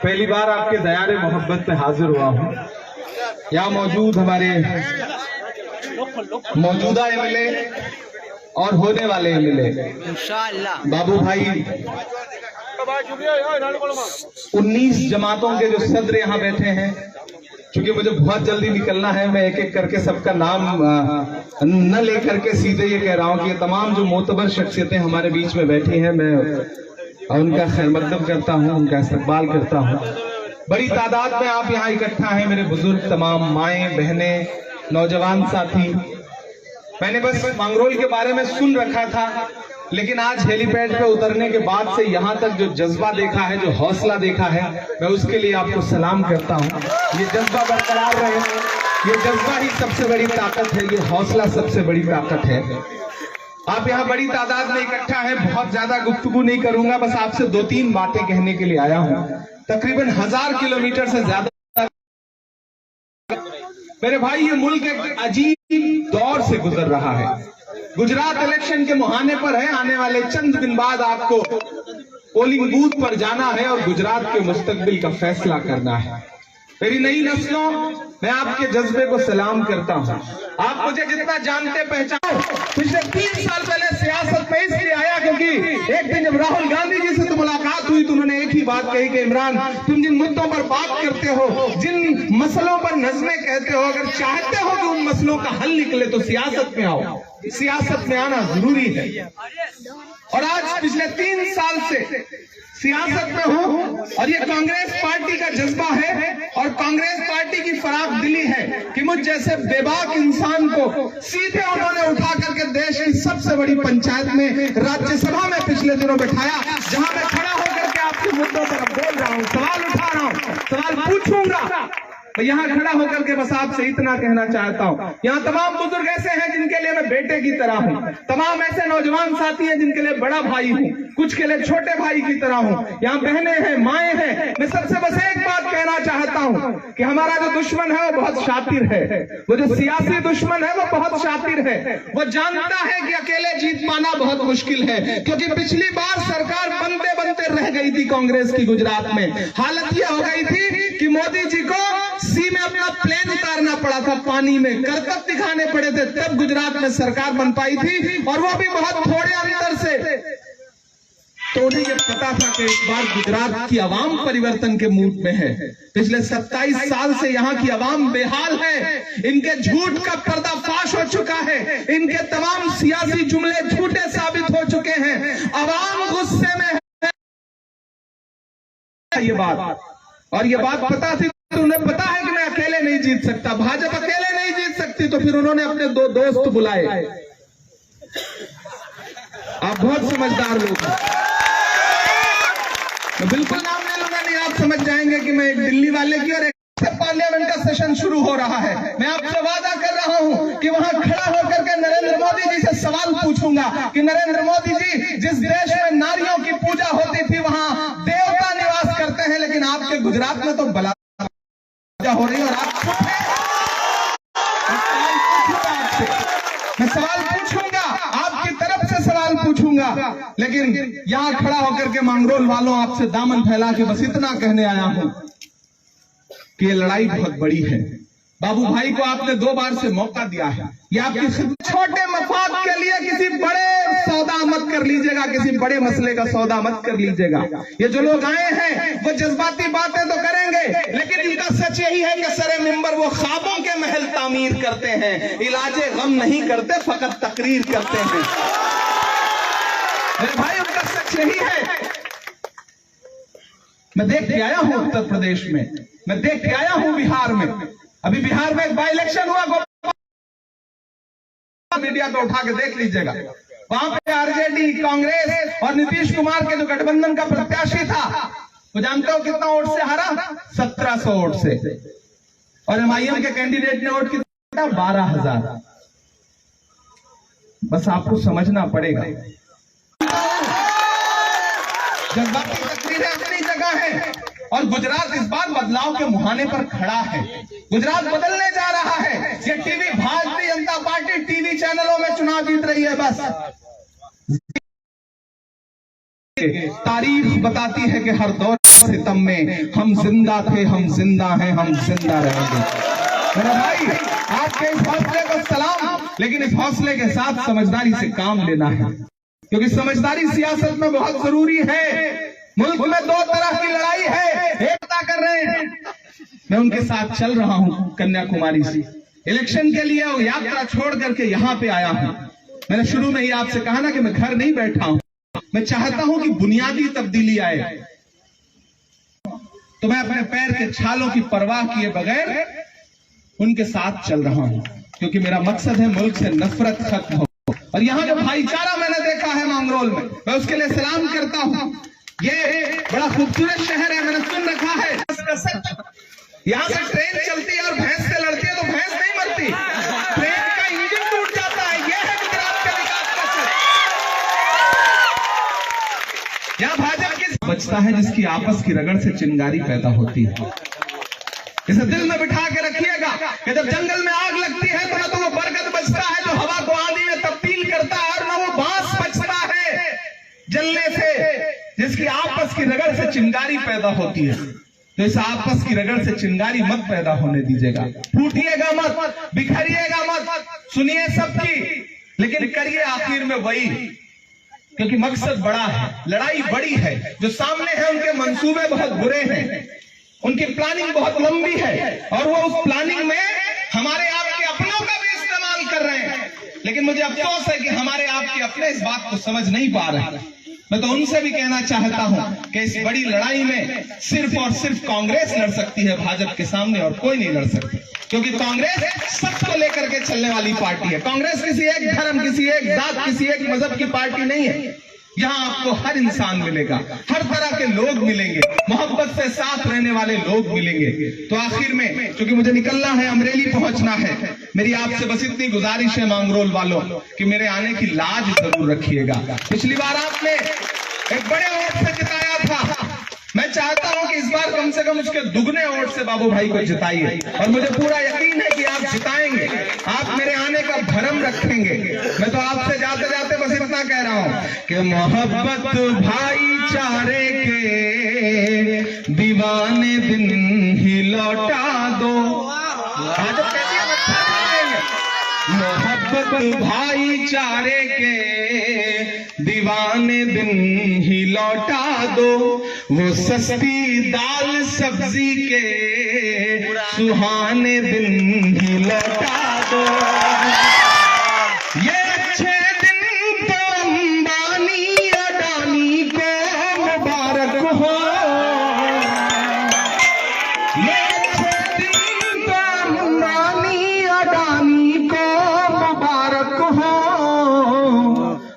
पहली बार आपके दयारे मोहब्बत में हाजिर हुआ हूँ। यहाँ मौजूद हमारे मौजूदा एमएलए और होने वाले एमएलए बाबू भाई 19 जमातों के जो सदर यहाँ बैठे हैं। क्योंकि मुझे बहुत जल्दी निकलना है, मैं एक एक करके सबका नाम न लेकर के सीधे ये कह रहा हूँ कि ये तमाम जो मोतबर शख्सियतें हमारे बीच में बैठी हैं, मैं उनका खैरमकदम करता हूँ, उनका इस्तकबाल करता हूँ। बड़ी तादाद में आप यहाँ इकट्ठा हैं, मेरे बुजुर्ग तमाम माएँ बहनें नौजवान साथी। मैंने बस मांगरोल के बारे में सुन रखा था, लेकिन आज हेलीपैड पे उतरने के बाद से यहाँ तक जो जज्बा देखा है, जो हौसला देखा है, मैं उसके लिए आपको सलाम करता हूँ। ये जज्बा बरकरार रहे, ये जज्बा ही सबसे बड़ी ताकत है, ये हौसला सबसे बड़ी ताकत है। आप यहाँ बड़ी तादाद में इकट्ठा है, बहुत ज्यादा गुफ्तगू नहीं करूंगा, बस आपसे 2-3 बातें कहने के लिए आया हूँ। तकरीबन 1000 किलोमीटर से ज्यादा मेरे भाई, ये मुल्क एक अजीब दौर से गुजर रहा है। गुजरात इलेक्शन के मुहाने पर है, आने वाले चंद दिन बाद आपको पोलिंग बूथ पर जाना है और गुजरात के मुस्तकबिल का फैसला करना है। मेरी नई नस्लों, मैं आपके जज्बे को सलाम करता हूँ। आप मुझे जितना जानते पहचानो, पिछले 3 साल पहले सियासत में इसलिए आया क्योंकि एक दिन जब राहुल गांधी जी से तो मुलाकात हुई तो उन्होंने एक ही बात कही कि इमरान, तुम जिन मुद्दों पर बात करते हो, जिन मसलों पर नज़्में कहते हो, अगर चाहते हो कि उन मसलों का हल निकले तो सियासत में आओ। सियासत में आना जरूरी है। और आज पिछले 3 साल से सियासत में हूँ और ये कांग्रेस पार्टी का जज्बा है और कांग्रेस पार्टी की फराख दिली है कि मुझ जैसे बेबाक इंसान को सीधे उन्होंने उठा करके देश की सबसे बड़ी पंचायत में, राज्यसभा में पिछले दिनों बैठाया, जहां मैं खड़ा होकर के आपके मुद्दों पर बोल रहा हूँ, सवाल उठा रहा हूँ, सवाल पूछूंगा। मैं यहाँ खड़ा होकर के बस आपसे इतना कहना चाहता हूँ, यहाँ तमाम बुजुर्ग ऐसे हैं जिनके लिए मैं बेटे की तरह हूँ, तमाम ऐसे नौजवान साथी हैं जिनके लिए बड़ा भाई हूँ, कुछ के लिए छोटे भाई की तरह हूँ, यहाँ बहनें हैं, माएँ हैं। मैं सबसे बस एक बात कहना चाहता हूँ कि हमारा जो दुश्मन है वो बहुत शातिर है, वो जो सियासी दुश्मन है वो बहुत शातिर है। वो जानता है कि अकेले जीत पाना बहुत मुश्किल है, क्योंकि पिछली बार सरकार बनते बनते रह गई थी कांग्रेस की गुजरात में। हालत यह हो गई थी कि मोदी जी को सी में अपना प्लेन उतारना पड़ा था, पानी में करतब दिखाने पड़े थे, तब गुजरात में सरकार बन पाई थी, और वो भी बहुत थोड़े अंतर से। तो उन्हें यह पता था कि इस बार गुजरात की आवाम परिवर्तन के मूड में है। पिछले 27 साल से यहाँ की आवाम बेहाल है, इनके झूठ का पर्दाफाश हो चुका है, इनके तमाम सियासी जुमले झूठे साबित हो चुके हैं, आवाम गुस्से में है। ये बात, और ये बात पता थी, तो उन्हें पता है कि मैं अकेले नहीं जीत सकता, भाजपा अकेले नहीं जीत सकती, तो फिर उन्होंने अपने 2 दोस्त बुलाए। आप बहुत समझदार लोग हैं, मैं बिल्कुल नाम नहीं लूंगा, नहीं आप समझ जाएंगे कि मैं एक दिल्ली वाले की, और एक पार्लियामेंट का सेशन शुरू हो रहा है। मैं आपसे वादा कर रहा हूं कि वहां खड़ा होकर के नरेंद्र मोदी जी से सवाल पूछूंगा कि नरेंद्र मोदी जी, जिस देश में नारियों की पूजा होती थी वहां देवता निवास करते हैं, लेकिन आपके गुजरात में तो बला हो रही है और आप चुप हैं। मैं सवाल पूछूंगा, आपकी तरफ से सवाल पूछूंगा, लेकिन यहां खड़ा होकर के मांगरोल वालों आपसे दामन फैला के बस इतना कहने आया हूं कि ये लड़ाई बहुत बड़ी है। बाबू भाई को आपने 2 बार से मौका दिया है, ये आपकी छोटे मफाद के लिए किसी बड़े सौदा मत कर लीजिएगा, किसी बड़े मसले का सौदा मत कर लीजिएगा। ये जो लोग आए हैं वो जज्बाती बातें तो करेंगे, लेकिन इनका सच यही है कि सरे मिंबर वो ख्वाबों के महल तामीर करते हैं, इलाजे गम नहीं करते, फकत तकरीर करते हैं। मेरे भाई, उनका सच यही है। मैं देख के आया हूं उत्तर प्रदेश में, मैं देख के आया हूं बिहार में। अभी बिहार में एक बाई इलेक्शन हुआ, मीडिया को उठा के देख लीजिएगा, वहां पे आरजेडी, कांग्रेस और नीतीश कुमार के जो गठबंधन का प्रत्याशी था, वो जानते हो कितना वोट से हारा? 1700 वोट से। और एमआईएम के कैंडिडेट ने वोट कितना? 12,000। बस आपको समझना पड़ेगा, जज्बाती तकरीरें अपनी जगह है, और गुजरात इस बार बदलाव के मुहाने पर खड़ा है। गुजरात बदलने जा रहा है। ये TV, Bharatiya Janata party TV चैनलों में चुनाव जीत रही है, बस तारीख बताती है कि हर दौर इस सितम में हम जिंदा थे, हम जिंदा हैं, हम जिंदा रहेंगे। मेरा भाई, आपके इस हौसले को सलाम, लेकिन इस हौसले के साथ समझदारी से काम लेना है, क्योंकि समझदारी सियासत में बहुत जरूरी है। मुल्क में दो तरह की लड़ाई है, एक पता कर रहे हैं। मैं उनके साथ चल रहा हूं कन्याकुमारी से, इलेक्शन के लिए यात्रा छोड़ करके यहाँ पे आया हूं। मैंने शुरू में ही आपसे कहा ना कि मैं घर नहीं बैठा हूं, मैं चाहता हूं कि बुनियादी तब्दीली आए, तो मैं अपने पैर के छालों की परवाह किए बगैर उनके साथ चल रहा हूं, क्योंकि मेरा मकसद है मुल्क से नफरत खत्म हो। और यहाँ जो भाईचारा मैंने देखा है मांगरोल में, मैं उसके लिए सलाम करता हूं। ये बड़ा खूबसूरत शहर है, मैंने सुन रखा है। यहाँ से ट्रेन चलती है और भैंस से लड़ती है तो भैंस नहीं मरती, ट्रेन का इंजन टूट जाता है। यह है गुजरात का विकास का सच। यहाँ भाजपा की बचता है जिसकी आपस की रगड़ से चिंगारी पैदा होती है। इसे दिल में बिठा के रखिएगा कि जब जंगल में आग लगती है तो न तो वो बरगद बचता है जो हवा को आंधी में तब्दील करता है, और न वो बांस बचता है जलने से, जिसकी आपस की रगड़ से चिंगारी पैदा होती है। तो इस आपस की रगड़ से चिंगारी मत पैदा होने दीजिएगा, फूटिएगा मत, बिखरिएगा मत, सुनिए सबकी, लेकिन करिए आखिर में वही, क्योंकि मकसद बड़ा है, लड़ाई बड़ी है। जो सामने है उनके मंसूबे बहुत बुरे हैं, उनकी प्लानिंग बहुत लंबी है, और वो उस प्लानिंग में हमारे आपके अपनों का भी इस्तेमाल कर रहे हैं। लेकिन मुझे अफसोस है कि हमारे आपके अपने इस बात को समझ नहीं पा रहे। मैं तो उनसे भी कहना चाहता हूं कि इस बड़ी लड़ाई में सिर्फ और सिर्फ कांग्रेस लड़ सकती है भाजपा के सामने, और कोई नहीं लड़ सकती, क्योंकि कांग्रेस सबको लेकर के चलने वाली पार्टी है। कांग्रेस किसी एक धर्म, किसी एक जात, किसी एक मजहब की पार्टी नहीं है। यहाँ आपको हर इंसान मिलेगा, हर तरह के लोग मिलेंगे, मोहब्बत से साथ रहने वाले लोग मिलेंगे। तो आखिर में, क्योंकि मुझे निकलना है, अमरेली पहुंचना है, मेरी आपसे बस इतनी गुजारिश है मांगरोल वालों कि मेरे आने की लाज जरूर रखिएगा। पिछली बार आपने एक बड़े वोट से जिताया था, मैं चाहता हूं कि इस बार कम से कम उसके दुगने वोट से बाबू भाई को जिताइए, और मुझे पूरा यकीन है कि आप जिताएंगे, आप मेरे आने का भरम रखेंगे। मैं तो आपसे जाते जाते बस इतना कह रहा हूं कि मोहब्बत भाईचारे के दीवाने दिन ही लौटा दो। मोहब्बत भाईचारे के दीवाने दिन ही लौटा दो, वो सस्ती दाल सब्जी के सुहाने दिन ही लौटा दो। ये अच्छे दिन तो अंबानी अडानी को मुबारक हो, ये अच्छे दिन तो अंबानी अडानी को मुबारक हो।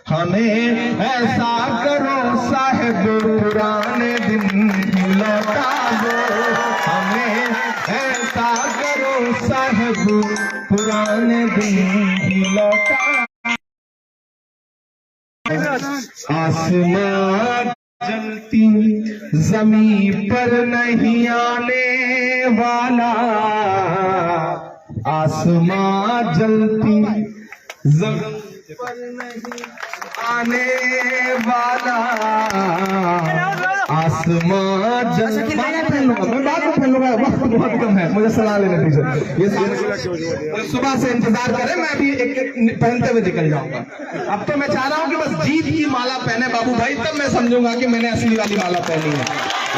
हमें ऐसा करो साहिब पुराने दिन ही लौटा दो, हमें ऐसा करो साहिब पुराने दिन ही लौटा। आसमां जलती जमीन पर नहीं आने वाला, आसमां जलती जमीन पर नहीं आने वाला, आसमां जल। मैं बाद में पहन लूंगा, वक्त बहुत कम है, मुझे सलाह लेने दीजिए। ये सुबह से इंतजार करें, मैं अभी एक पहनते हुए निकल जाऊंगा। अब तो मैं चाह रहा हूं कि बस जीत की माला पहने बाबू भाई, तब मैं समझूंगा कि मैंने असली वाली माला पहनी है।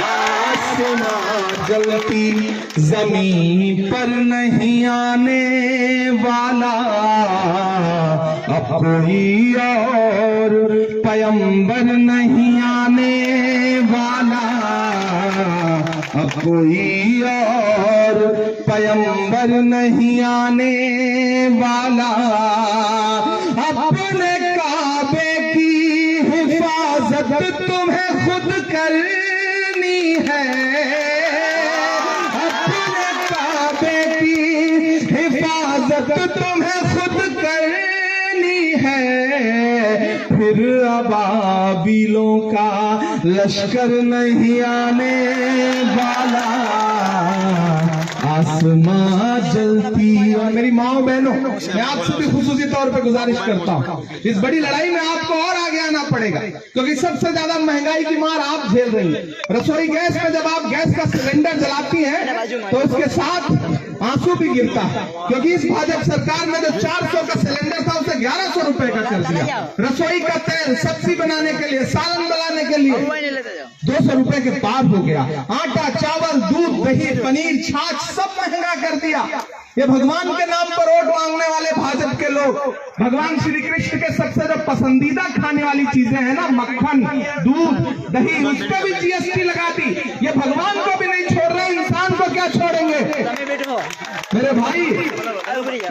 आसमां जलती जमीन पर नहीं आने वाला, अब कोई और पैगंबर नहीं आने वाला, अब कोई और पैगंबर नहीं आने वाला। अपने काबे की हिफाजत तुम्हें खुद करनी है, अपने काबे की हिफाजत तुम्हें खुद करनी है। फिर अबाबिलों का लश्कर नहीं आने वाला, आसमां जलती। और मेरी माओ बहनों, मैं आपसे भी खुसूसी तौर पे गुजारिश करता हूँ, इस बड़ी लड़ाई में आपको और आगे आना पड़ेगा, क्योंकि सबसे ज्यादा महंगाई की मार आप झेल रही हैं। रसोई गैस में जब आप गैस का सिलेंडर जलाती हैं तो उसके साथ आंसू भी गिरता है, क्योंकि इस भाजपा सरकार ने जो 400 का सिलेंडर था उसे 1100 रुपए का कर दिया। रसोई का तेल, सब्जी बनाने के लिए, सालन बनाने के लिए 200 रुपए के पार हो गया। आटा, चावल, दूध, दही, पनीर, छाछ सब महंगा कर दिया। ये भगवान के नाम पर वोट मांगने वाले भाजपा के लोग भगवान श्री कृष्ण के सबसे जो पसंदीदा खाने वाली चीजें हैं ना, मक्खन, दूध, दही, उस पर भी जीएसटी लगा दी। ये भगवान को भी नहीं छोड़ रहे, इंसान को क्या छोड़ेंगे? मेरे भाई,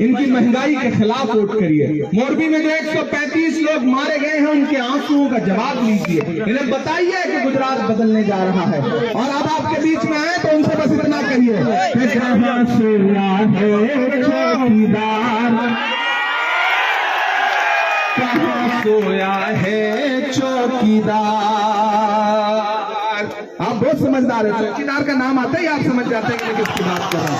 इनकी महंगाई के खिलाफ वोट करिए। मोरबी में जो 135 लोग मारे गए हैं, उनके आंसुओं का जवाब लीजिए। इन्हें बताइए कि गुजरात बदलने जा रहा है। और अब आपके बीच में आए तो उनसे बस इतना कहिए, चौकीदार कहाँ सोया है चौकीदार। आप बहुत समझदार है, चौकीदार का नाम आता ही आप समझ जाते हैं कि किसकी बात कर रहा हूं।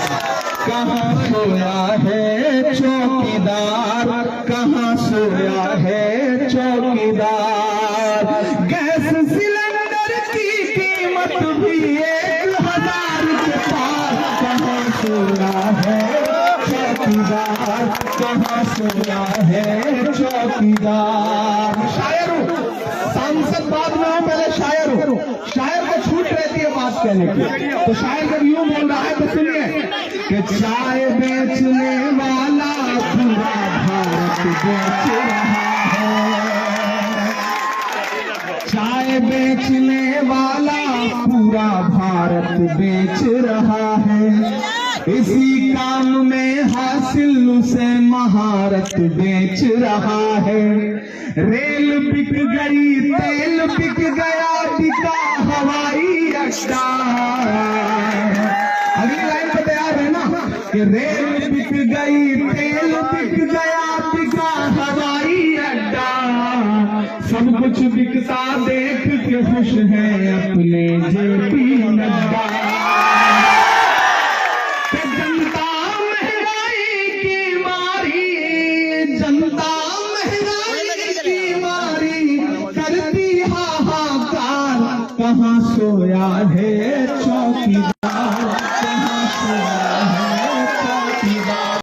कहाँ सोया है चौकीदार, कहाँ सोया है चौकीदार। गैस सिलेंडर की कीमत भी 1000 के पार। कहाँ सोया है चौकीदार, कहाँ सोया है चौकीदार। शायर हूँ, सांसद बाद में हूँ, पहले शायर हूँ। शायर को छूट रहती है बात कहने की, तो शायर जब यूं बोल रहा है तो सुनिए कि चाय बेचने वाला पूरा भारत बेच रहा है। चाय बेचने वाला पूरा भारत बेच रहा है। इसी काम में हासिल उसे महारत बेच रहा है। रेल बिक गई, तेल बिक गया, बिका हवाई अड्डा। अगली लाइन पे तैयार है ना कि रेल बिक गई, तेल बिक गया, बिका हवाई अड्डा। सब कुछ बिकता देख के खुश है अपने जेपी नड्डा। जनता महंगाई की मारी, जनता महंगाई की मारी करती हाहाकार। कहाँ सोया है चौकीदार।